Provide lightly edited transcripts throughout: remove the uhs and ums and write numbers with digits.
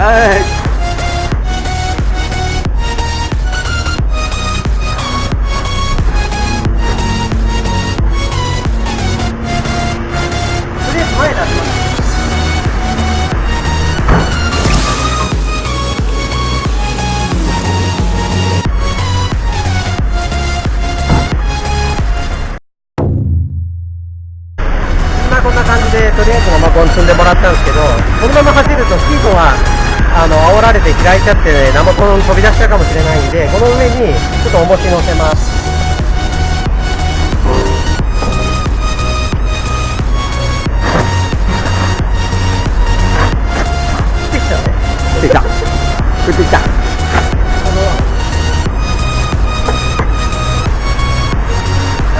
はい。とりあえず前出します。こんな感じでとりあえずママコン積んでもらったんですけど、このまま走るとシートが煽られて開いちゃって、ね、生コン飛び出しちゃうかもしれないんで、この上にちょっと重し乗せます。できたね。できた。降ってきた。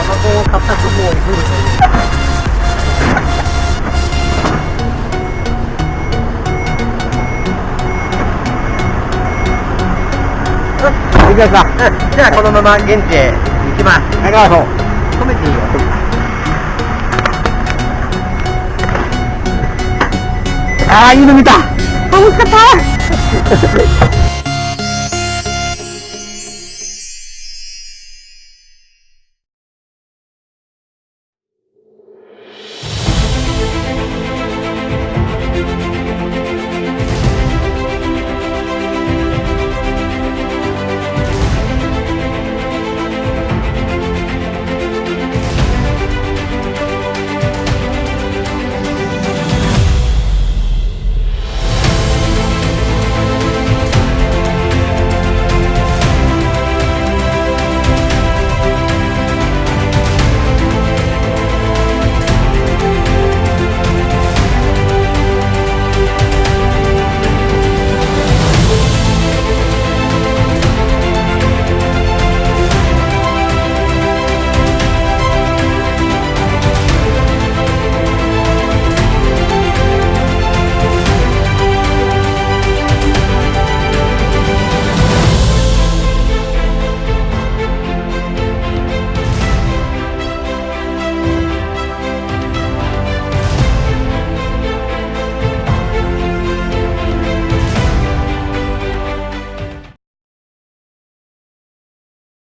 生コンを買った人もいるという。行きますか。じゃあこのまま現地へ行きます。行きましょう。止めていいよ。ああ、いいの見た。楽しかった。